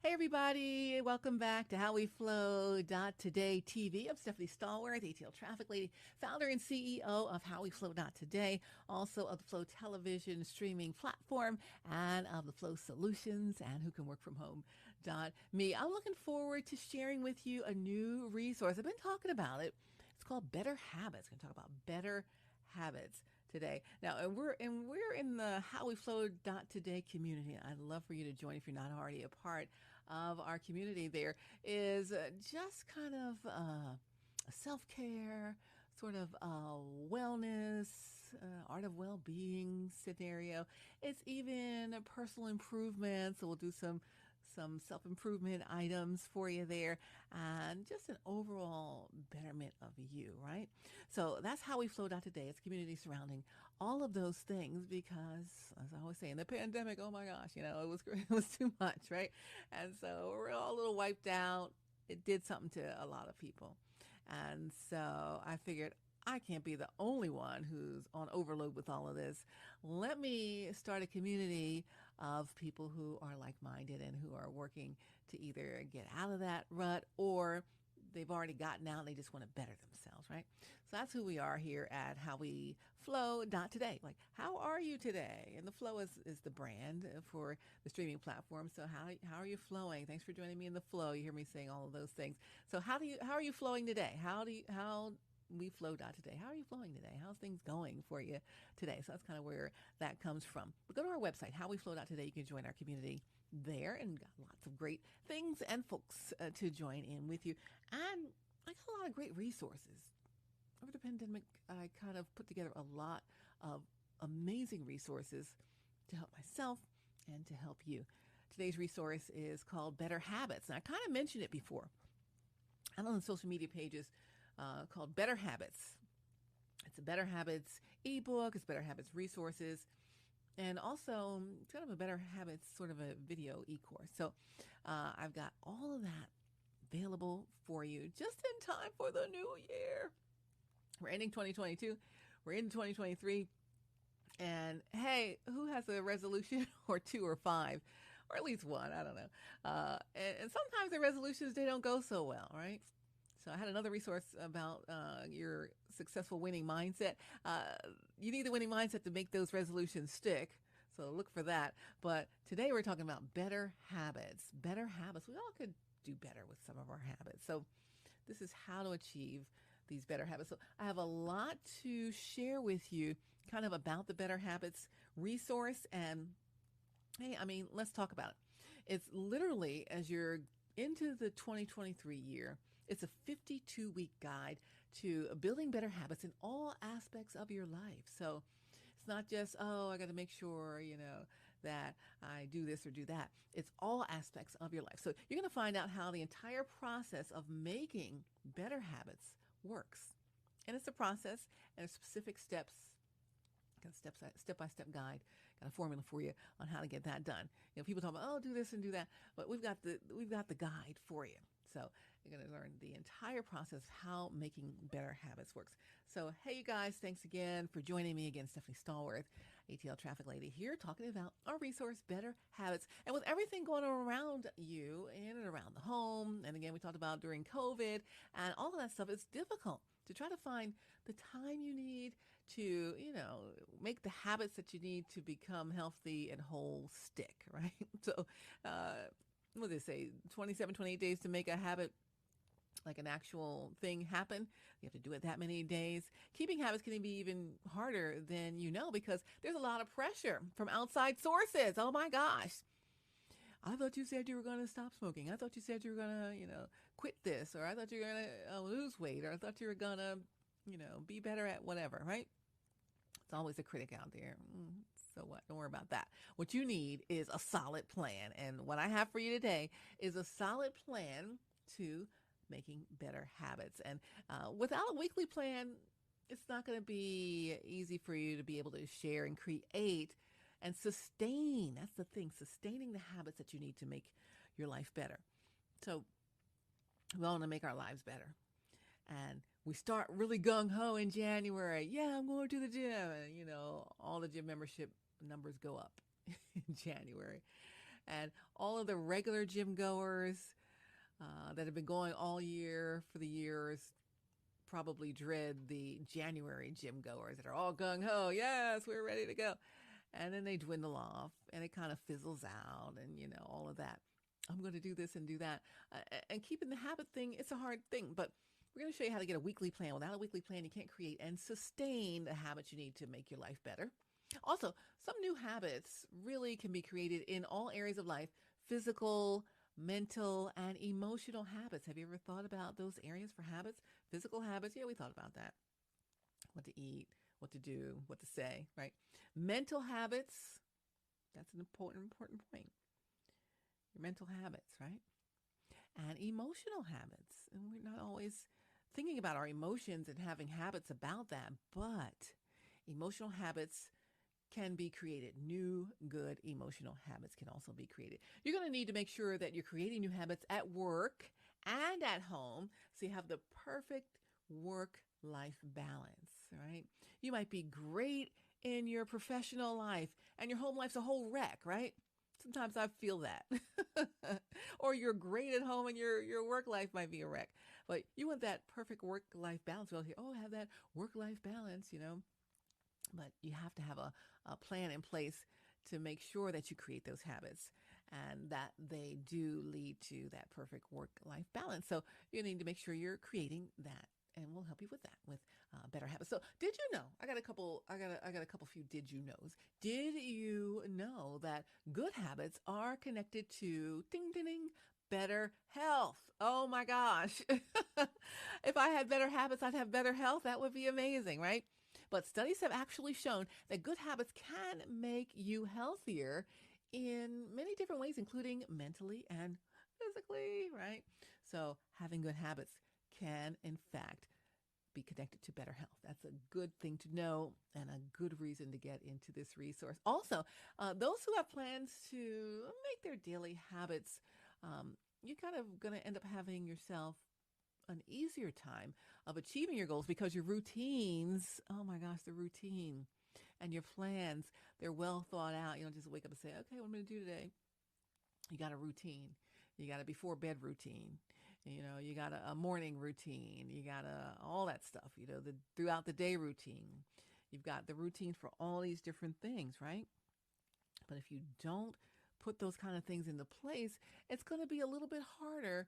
Hey everybody, welcome back to HowWeFlow.Today TV. I'm Stephanie Stallworth, ATL Traffic Lady, founder and CEO of HowWeFlow.Today, also of the Flow Television streaming platform and of the Flow Solutions and Who Can Work From Home.me. I'm looking forward to sharing with you a new resource. I've been talking about it. It's called Better Habits. I'm going to talk about better habits today. Now, and we're in the HowWeFlow.Today community. I'd love for you to join if you're not already a part of our community. There is just kind of a self-care, sort of wellness, art of well-being scenario. It's even a personal improvement. So we'll do some self-improvement items for you there and just an overall betterment of you, right? So that's how we flow out today. It's community surrounding all of those things because, as I always say, in the pandemic, oh my gosh, it was too much, right? And so we're all a little wiped out. It did something to a lot of people. And so I figured I can't be the only one who's on overload with all of this. Let me start a community of people who are like-minded and who are working to either get out of that rut or they've already gotten out and they just want to better themselves, right? So that's who we are here at HowWeFlow.Today. Like, how are you today? And the flow is the brand for the streaming platform. So how are you flowing? Thanks for joining me in the flow. You hear me saying all of those things. So how are you flowing today? How we flow.today. How are you flowing today? How's things going for you today? So that's kind of where that comes from. But go to our website, howweflow.today. You can join our community there and got lots of great things and folks to join in with you. And I got a lot of great resources. Over the pandemic, I kind of put together a lot of amazing resources to help myself and to help you. Today's resource is called Better Habits. And I kind of mentioned it before. I'm on the social media pages called Better Habits. It's a Better Habits ebook. It's Better Habits resources. And also kind of a Better Habits sort of a video e-course. So I've got all of that available for you just in time for the new year. We're ending 2022. We're in 2023. And hey, who has a resolution or two or five? Or at least one, I don't know. And sometimes the resolutions, they don't go so well, right? So I had another resource about your successful winning mindset. You need the winning mindset to make those resolutions stick. So look for that. But today we're talking about better habits. Better habits. We all could do better with some of our habits. So this is how to achieve these better habits. So I have a lot to share with you kind of about the Better Habits resource. And hey, let's talk about it. It's literally as you're into the 2023 year, it's a 52-week guide to building better habits in all aspects of your life. So it's not just, oh, I got to make sure, that I do this or do that. It's all aspects of your life. So you're going to find out how the entire process of making better habits works. And it's a process and there's specific steps. Got a step-by-step guide, got a formula for you on how to get that done. People talk about, oh, do this and do that, but we've got the guide for you. So you're going to learn the entire process of how making better habits works. So, hey, you guys, thanks again for joining me again. Stephanie Stallworth, ATL Traffic Lady here, talking about our resource, Better Habits. And with everything going on around you in and around the home, and again, we talked about during COVID and all of that stuff, it's difficult to try to find the time you need to, make the habits that you need to become healthy and whole stick, right? So, what do they say, 27, 28 days to make a habit like an actual thing happen. You have to do it that many days. Keeping habits can be even harder than because there's a lot of pressure from outside sources. Oh my gosh. I thought you said you were going to stop smoking. I thought you said you were going to, quit this, or I thought you were going to lose weight, or I thought you were going to, be better at whatever, right? It's always a critic out there. So what? Don't worry about that. What you need is a solid plan. And what I have for you today is a solid plan to making better habits. And without a weekly plan, it's not going to be easy for you to be able to share and create and sustain. That's the thing, sustaining the habits that you need to make your life better. So we all want to make our lives better. And we start really gung-ho in January. Yeah, I'm going to the gym. And, all the gym membership numbers go up in January. And all of the regular gym goers that have been going all year for the years probably dread the January gym goers that are all gung ho. Yes, we're ready to go. And then they dwindle off and it kind of fizzles out and, all of that. I'm going to do this and do that. And keeping the habit thing, it's a hard thing, but we're going to show you how to get a weekly plan. Without a weekly plan, you can't create and sustain the habits you need to make your life better. Also, some new habits really can be created in all areas of life: physical, mental, and emotional habits. Have you ever thought about those areas for habits? Physical habits, yeah, we thought about that. What to eat, what to do, what to say, right? Mental habits, that's an important point. Your mental habits, right? And emotional habits. And we're not always thinking about our emotions and having habits about that, but emotional habits can be created. New, good emotional habits can also be created. You're going to need to make sure that you're creating new habits at work and at home so you have the perfect work-life balance, right? You might be great in your professional life and your home life's a whole wreck, right? Sometimes I feel that. Or you're great at home and your work life might be a wreck. But you want that perfect work-life balance. Well, have that work-life balance, But you have to have a plan in place to make sure that you create those habits and that they do lead to that perfect work-life balance. So you need to make sure you're creating that, and we'll help you with that with better habits. So did you know? I got a couple few did you knows. Did you know that good habits are connected to ding ding ding better health? Oh my gosh! If I had better habits, I'd have better health. That would be amazing, right? But studies have actually shown that good habits can make you healthier in many different ways, including mentally and physically, right? So having good habits can, in fact, be connected to better health. That's a good thing to know and a good reason to get into this resource. Also, those who have plans to make their daily habits, you're kind of going to end up having yourself an easier time of achieving your goals because your routines, oh my gosh, the routine and your plans, they're well thought out. You don't just wake up and say, okay, what I'm going to do today. You got a routine. You got a before bed routine. You got a morning routine. You got all that stuff, the throughout the day routine. You've got the routine for all these different things, right? But if you don't put those kind of things into place, it's going to be a little bit harder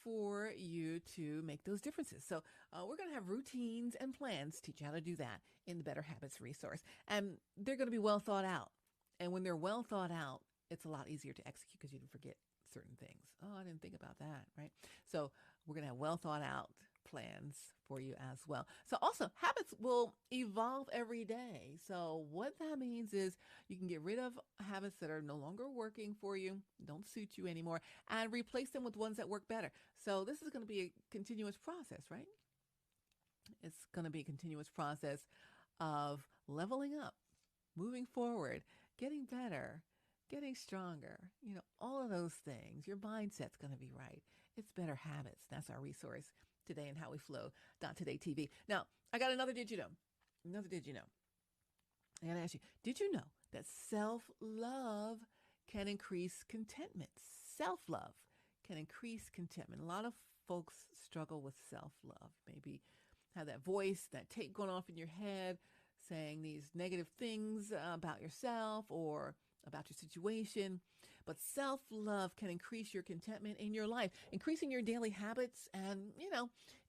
for you to make those differences. So we're going to have routines and plans, teach you how to do that in the Better Habits resource. And they're going to be well thought out. And when they're well thought out, it's a lot easier to execute because you didn't forget certain things. Oh, I didn't think about that, right? So we're going to have well thought out plans for you as well. So also, habits will evolve every day. So what that means is you can get rid of habits that are no longer working for you, don't suit you anymore, and replace them with ones that work better. So this is going to be a continuous process, right? It's going to be a continuous process of leveling up, moving forward, getting better, getting stronger, all of those things. Your mindset's going to be right. It's better habits. That's our resource today in HowWeFlow.Today TV. Now, I got another did you know? Another did you know? I got to ask you, did you know that self-love can increase contentment? Self-love can increase contentment. A lot of folks struggle with self-love. Maybe have that voice, that tape going off in your head saying these negative things about yourself or about your situation. But self-love can increase your contentment in your life, increasing your daily habits, and,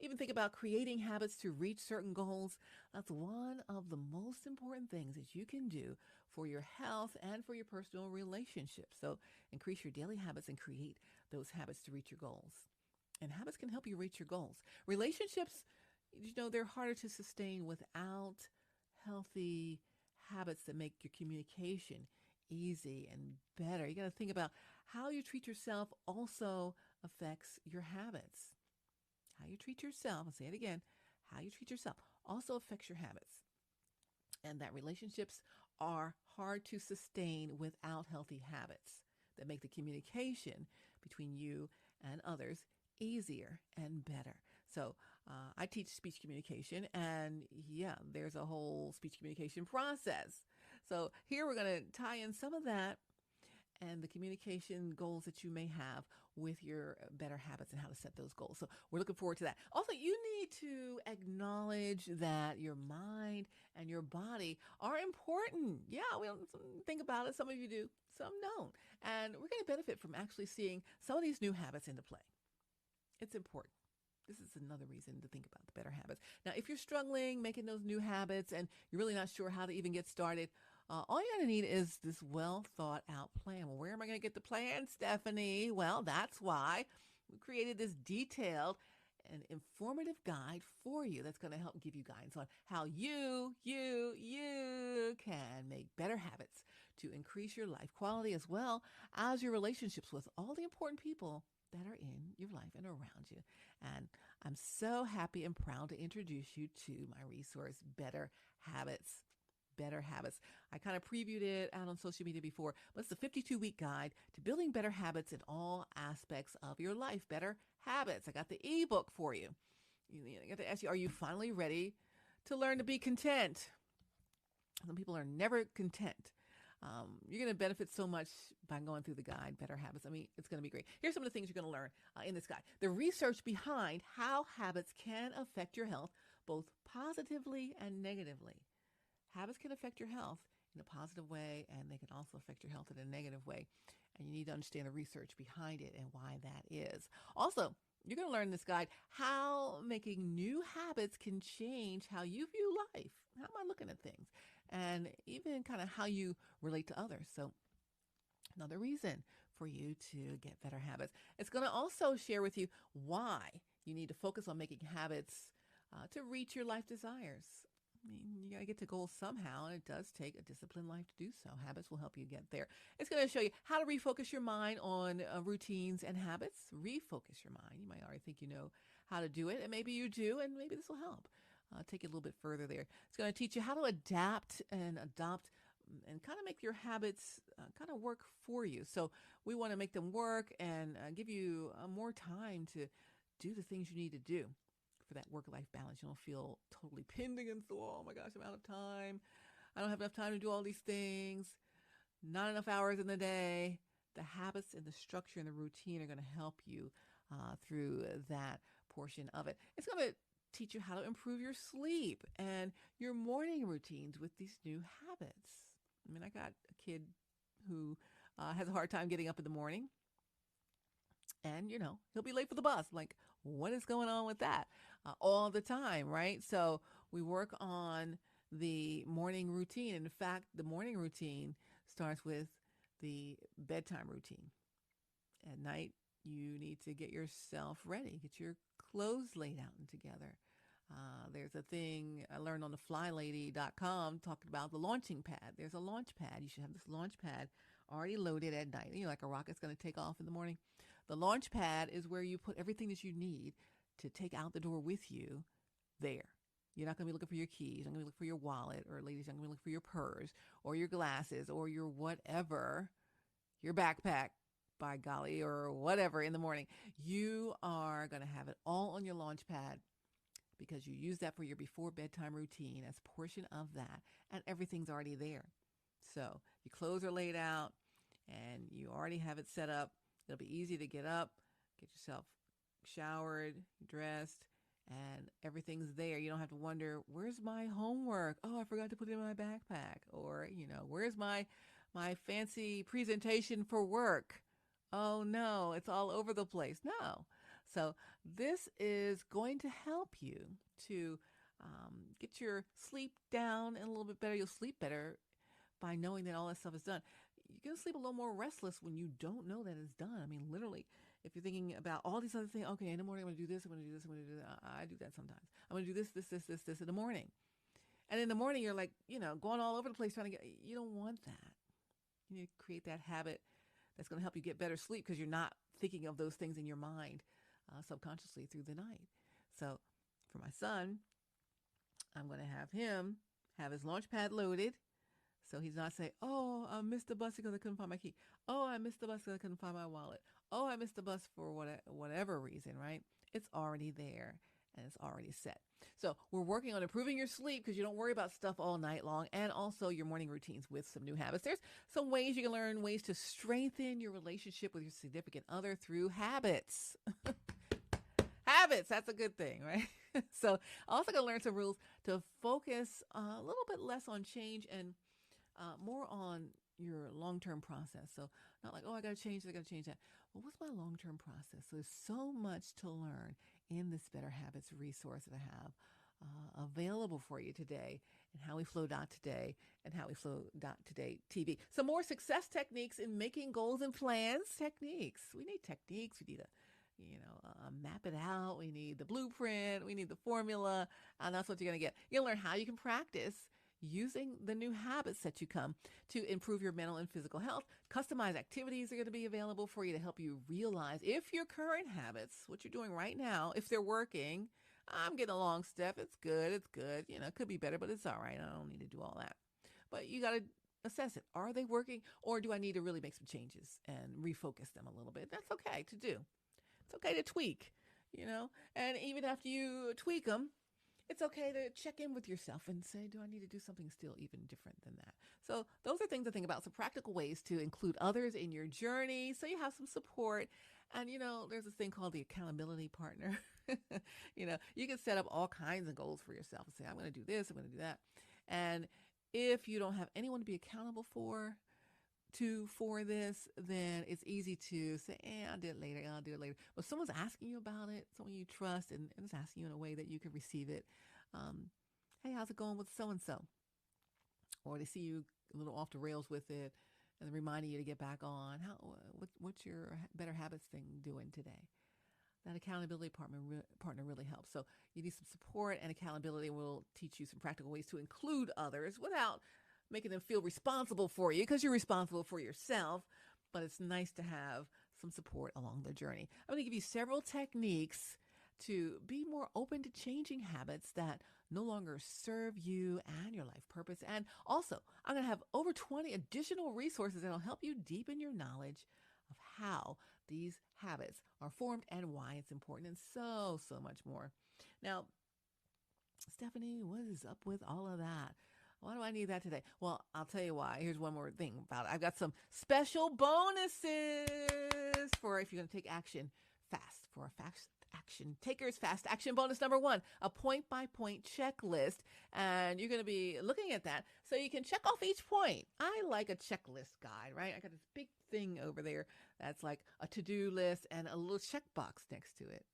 even think about creating habits to reach certain goals. That's one of the most important things that you can do for your health and for your personal relationships. So increase your daily habits and create those habits to reach your goals. And habits can help you reach your goals. Relationships, they're harder to sustain without healthy habits that make your communication easy and better. You got to think about how you treat yourself also affects your habits. How you treat yourself, I'll say it again, how you treat yourself also affects your habits. And that relationships are hard to sustain without healthy habits that make the communication between you and others easier and better. So I teach speech communication, and there's a whole speech communication process. So here we're going to tie in some of that and the communication goals that you may have with your better habits and how to set those goals. So we're looking forward to that. Also, you need to acknowledge that your mind and your body are important. Yeah, we don't think about it. Some of you do, some don't. And we're going to benefit from actually seeing some of these new habits into play. It's important. This is another reason to think about the better habits. Now, if you're struggling making those new habits and you're really not sure how to even get started, all you're going to need is this well thought out plan. Well, where am I going to get the plan, Stephanie? Well, that's why we created this detailed and informative guide for you that's going to help give you guidance on how you can make better habits to increase your life quality as well as your relationships with all the important people that are in your life and around you. And I'm so happy and proud to introduce you to my resource, Better Habits. Better Habits. I kind of previewed it out on social media before, but it's a 52-week guide to building better habits in all aspects of your life. Better Habits. I got the ebook for you. I got to ask you, are you finally ready to learn to be content? Some people are never content. You're going to benefit so much by going through the guide, Better Habits. I mean, it's going to be great. Here's some of the things you're going to learn in this guide. The research behind how habits can affect your health, both positively and negatively. Habits can affect your health in a positive way, and they can also affect your health in a negative way. And you need to understand the research behind it and why that is. Also, you're going to learn in this guide how making new habits can change how you view life. How am I looking at things? And even kind of how you relate to others. So another reason for you to get better habits. It's going to also share with you why you need to focus on making habits to reach your life desires. I mean, you got to get to goals somehow, and it does take a disciplined life to do so. Habits will help you get there. It's going to show you how to refocus your mind on routines and habits. Refocus your mind. You might already think you know how to do it, and maybe you do, and maybe this will help. Take it a little bit further there. It's going to teach you how to adapt and adopt and kind of make your habits kind of work for you. So we want to make them work and give you more time to do the things you need to do for that work-life balance. You don't feel totally pinned against the wall. Oh my gosh, I'm out of time. I don't have enough time to do all these things. Not enough hours in the day. The habits and the structure and the routine are going to help you through that portion of it. It's going to teach you how to improve your sleep and your morning routines with these new habits. I mean, I got a kid who has a hard time getting up in the morning. And, he'll be late for the bus. Like, what is going on with that? All the time, right? So we work on the morning routine. In fact, the morning routine starts with the bedtime routine. At night, you need to get yourself ready, get your clothes laid out and together. There's a thing I learned on the flylady.com talking about the launching pad. There's a launch pad. You should have this launch pad already loaded at night. Like a rocket's going to take off in the morning. The launch pad is where you put everything that you need to take out the door with you there. You're not going to be looking for your keys. You're not going to be looking for your wallet, or ladies, you're not going to be looking for your purse or your glasses or your whatever, your backpack, by golly, or whatever in the morning. You are going to have it all on your launch pad because you use that for your before bedtime routine as a portion of that, and everything's already there. So your clothes are laid out and you already have it set up. It'll be easy to get up, get yourself showered, dressed, and everything's there. You don't have to wonder, where's my homework? Oh, I forgot to put it in my backpack. Or, where's my fancy presentation for work? Oh no, it's all over the place. No. So this is going to help you to get your sleep down and a little bit better. You'll sleep better by knowing that all that stuff is done. You're going to sleep a little more restless when you don't know that it's done. I mean, literally, if you're thinking about all these other things, okay, in the morning I'm going to do this, I'm going to do this, I'm going to do that. I do that sometimes. I'm going to do this in the morning. And in the morning, you're like, going all over the place trying to you don't want that. You need to create that habit that's going to help you get better sleep because you're not thinking of those things in your mind subconsciously through the night. So for my son, I'm going to have him have his launch pad loaded. So he's not saying, oh, I missed the bus because I couldn't find my key. Oh, I missed the bus because I couldn't find my wallet. Oh, I missed the bus for whatever reason, right? It's already there. and it's already set. So we're working on improving your sleep because you don't worry about stuff all night long, and also your morning routines with some new habits. There's some ways you can learn ways to strengthen your relationship with your significant other through habits. Habits, that's a good thing, right? So also going to learn some rules to focus a little bit less on change and more on your long-term process. So not like, oh, I got to change this, I got to change that. Well, what's my long-term process? So there's so much to learn in this Better Habits resource that I have available for you today in HowWeFlow.Today and HowWeFlow.Today TV. Some more success techniques in making goals and plans. Techniques. We need techniques. We need map it out. We need the blueprint. We need the formula. And that's what you're going to get. You'll learn how you can practice using the new habits that you come to improve your mental and physical health. Customized activities are going to be available for you to help you realize if your current habits, what you're doing right now, if they're working. I'm getting along, Steph. It's good. It's good. It could be better, but it's all right. I don't need to do all that. But you got to assess it. Are they working, or do I need to really make some changes and refocus them a little bit? That's okay to do. It's okay to tweak, and even after you tweak them, it's okay to check in with yourself and say, do I need to do something still even different than that? So those are things to think about. Some practical ways to include others in your journey so you have some support. And, there's this thing called the accountability partner. You can set up all kinds of goals for yourself and say, I'm going to do this, I'm going to do that. And if you don't have anyone to be accountable for this, then it's easy to say, I'll do it later. But someone's asking you about it, someone you trust, and it's asking you in a way that you can receive it. Hey, how's it going with so-and-so? Or they see you a little off the rails with it and reminding you to get back on. What's your Better Habits thing doing today? That accountability partner really helps. So you need some support and accountability, and we'll teach you some practical ways to include others without making them feel responsible for you, because you're responsible for yourself, but it's nice to have some support along the journey. I'm going to give you several techniques to be more open to changing habits that no longer serve you and your life purpose. And also, I'm going to have over 20 additional resources that will help you deepen your knowledge of how these habits are formed and why it's important, and so much more. Now, Stephanie, what is up with all of that? Why do I need that today? Well, I'll tell you why. Here's one more thing about it. I've got some special bonuses for if you're going to take action fast, for a fast action takers fast action bonus number 1, a point-by-point checklist. And you're going to be looking at that so you can check off each point. I like a checklist guide, right? I got this big thing over there that's like a to-do list and a little checkbox next to it.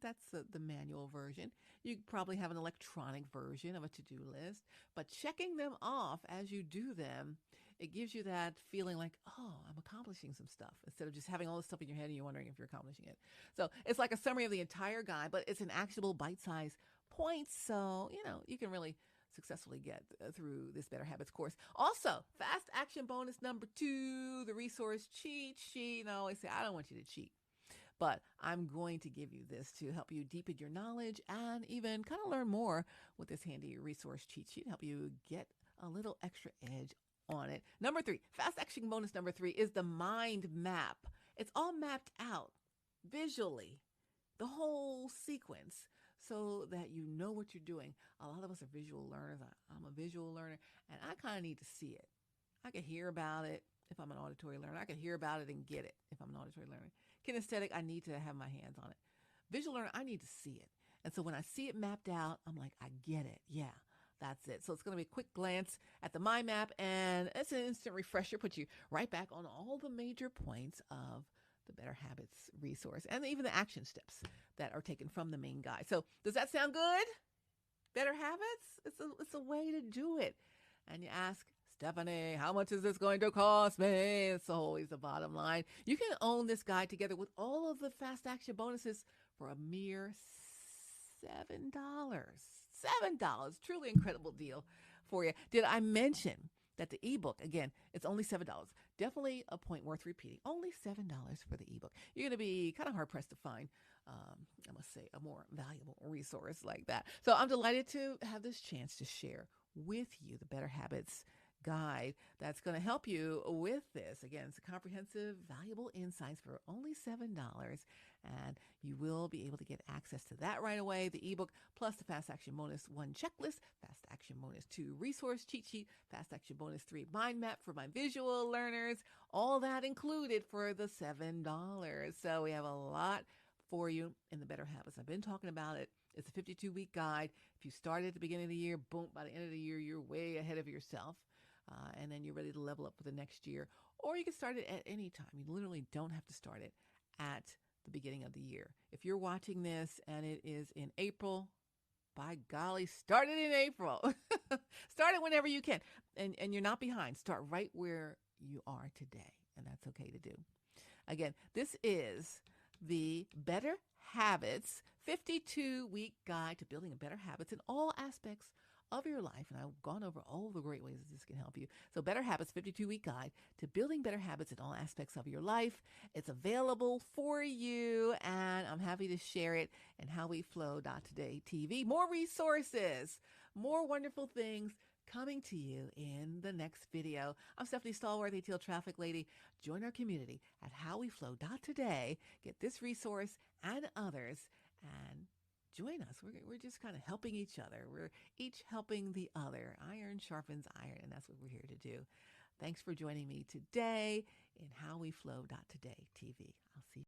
That's the manual version. You probably have an electronic version of a to-do list, but checking them off as you do them, it gives you that feeling like, oh, I'm accomplishing some stuff, instead of just having all this stuff in your head and you're wondering if you're accomplishing it. So it's like a summary of the entire guide, but it's an actionable bite-sized points. So, you can really successfully get through this Better Habits course. Also, fast action bonus number 2, the resource cheat sheet. I always say, I don't want you to cheat, but I'm going to give you this to help you deepen your knowledge and even kind of learn more with this handy resource cheat sheet, help you get a little extra edge on it. Number 3, fast action bonus number 3 is the mind map. It's all mapped out visually, the whole sequence, so that you know what you're doing. A lot of us are visual learners. I'm a visual learner, and I kind of need to see it. I can hear about it if I'm an auditory learner. I can hear about it and get it if I'm an auditory learner. Kinesthetic, I need to have my hands on it. Visual learner, I need to see it. And so when I see it mapped out, I'm like, I get it. Yeah, that's it. So it's going to be a quick glance at the mind map, and it's an instant refresher, put you right back on all the major points of the Better Habits resource and even the action steps that are taken from the main guide. So does that sound good? Better Habits? It's a way to do it. And you ask, Stephanie, how much is this going to cost me? It's always the bottom line. You can own this guide together with all of the fast action bonuses for a mere $7. $7. Truly incredible deal for you. Did I mention that the ebook, again, it's only $7. Definitely a point worth repeating. Only $7 for the ebook. You're going to be kind of hard pressed to find, I must say, a more valuable resource like that. So I'm delighted to have this chance to share with you the Better Habits guide that's going to help you with this. Again, it's a comprehensive, valuable insights for only $7. And you will be able to get access to that right away. The ebook plus the Fast Action Bonus 1 checklist, Fast Action Bonus 2 resource cheat sheet, Fast Action Bonus 3 mind map for my visual learners, all that included for the $7. So we have a lot for you in the Better Habits. I've been talking about it. It's a 52-week guide. If you start at the beginning of the year, boom, by the end of the year, you're way ahead of yourself. And then you're ready to level up for the next year. Or you can start it at any time. You literally don't have to start it at the beginning of the year. If you're watching this and it is in April, by golly, start it in April. Start it whenever you can. And you're not behind. Start right where you are today. And that's okay to do. Again, this is the Better Habits 52-week guide to building better habits in all aspects of your life. And I've gone over all the great ways that this can help you. So Better Habits 52-week guide to building better habits in all aspects of your life. It's available for you, and I'm happy to share it in HowWeFlow.Today TV. More resources, more wonderful things coming to you in the next video. I'm Stephanie Stallworth, ATL Traffic Lady. Join our community at HowWeFlow.Today. Get this resource and others, and join us. We're just kind of helping each other. We're each helping the other. Iron sharpens iron, and that's what we're here to do. Thanks for joining me today in HowWeFlow.Today TV. I'll see you.